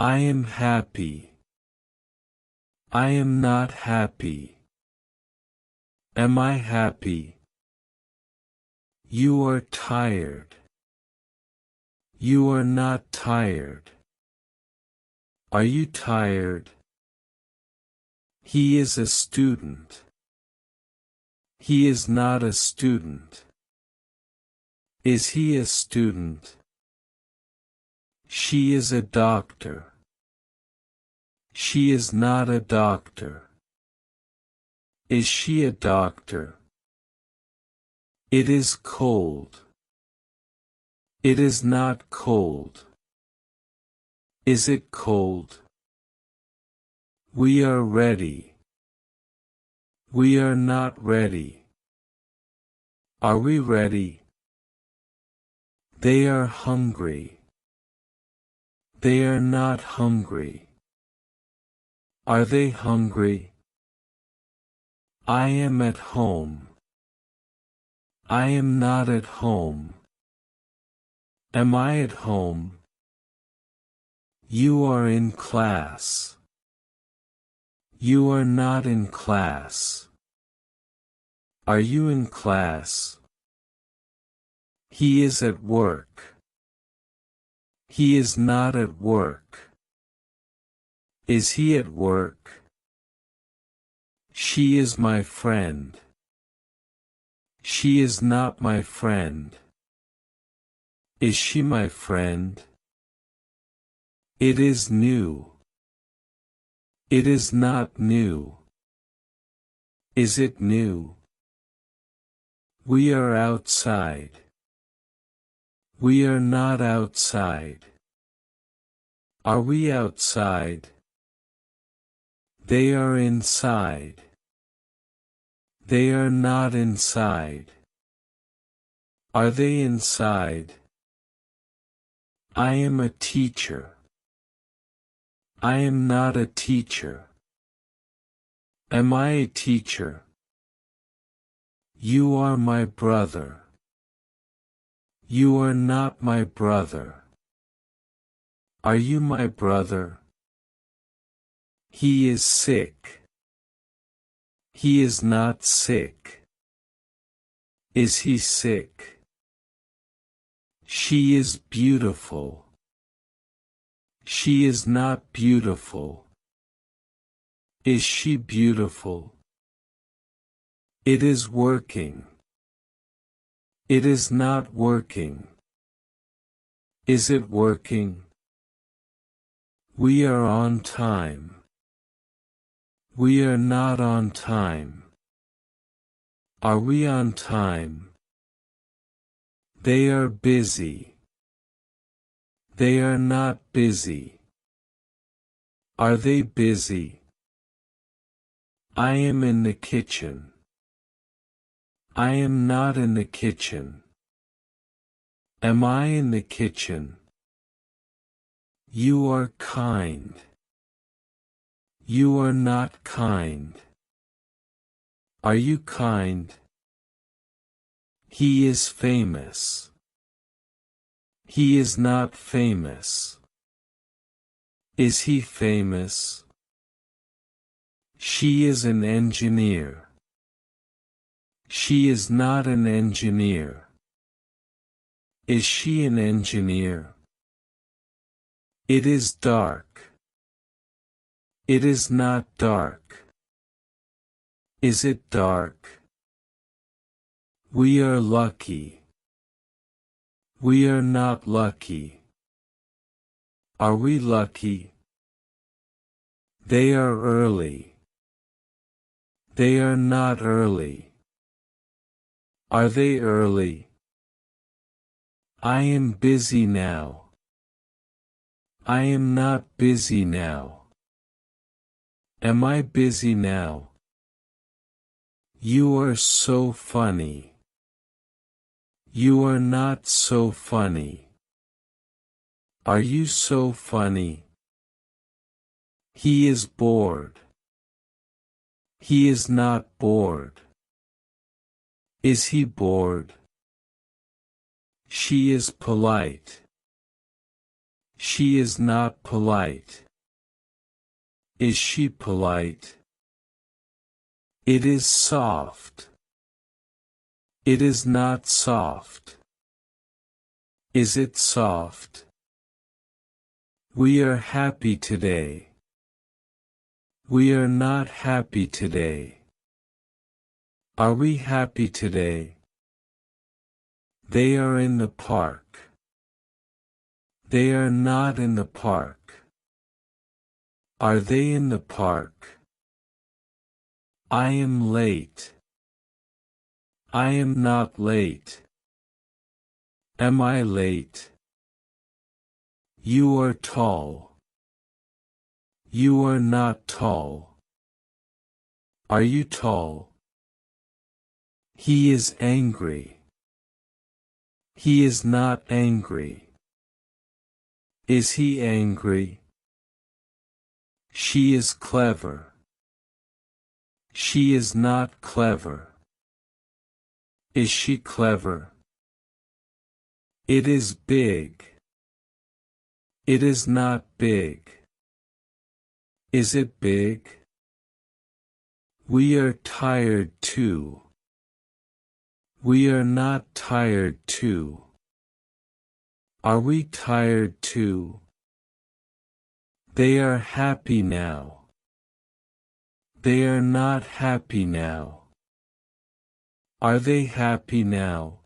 I am happy. I am not happy. Am I happy? You are tired. You are not tired. Are you tired? He is a student. He is not a student. Is he a student? She is a doctor. She is not a doctor. Is she a doctor? It is cold. It is not cold. Is it cold? We are ready. We are not ready. Are we ready? They are hungry. They are not hungry. Are they hungry? I am at home. I am not at home. Am I at home? You are in class. You are not in class. Are you in class? He is at work. He is not at work. Is he at work? She is my friend. She is not my friend. Is she my friend? It is new. It is not new. Is it new? We are outside. We are not outside. Are we outside? They are inside. They are not inside. Are they inside? I am a teacher. I am not a teacher. Am I a teacher? You are my brother. You are not my brother. Are you my brother? He is sick. He is not sick. Is he sick? She is beautiful. She is not beautiful. Is she beautiful? It is working. It is not working. Is it working? We are on time. We are not on time. Are we on time? They are busy. They are not busy. Are they busy? I am in the kitchen. I am not in the kitchen. Am I in the kitchen? You are kind. You are not kind. Are you kind? He is famous. He is not famous. Is he famous? She is an engineer. She is not an engineer. Is she an engineer? It is dark. It is not dark. Is it dark? We are lucky. We are not lucky. Are we lucky? They are early. They are not early. Are they early? I am busy now. I am not busy now. Am I busy now? You are so funny. You are not so funny. Are you so funny? He is bored. He is not bored. Is he bored? She is polite. She is not polite. Is she polite? It is soft. It is not soft. Is it soft? We are happy today. We are not happy today. Are we happy today? They are in the park. They are not in the park. Are they in the park? I am late. I am not late. Am I late? You are tall. You are not tall. Are you tall? He is angry. He is not angry. Is he angry? She is clever. She is not clever. Is she clever? It is big. It is not big. Is it big? We are tired too. We are not tired too. Are we tired too? They are happy now. They are not happy now. Are they happy now?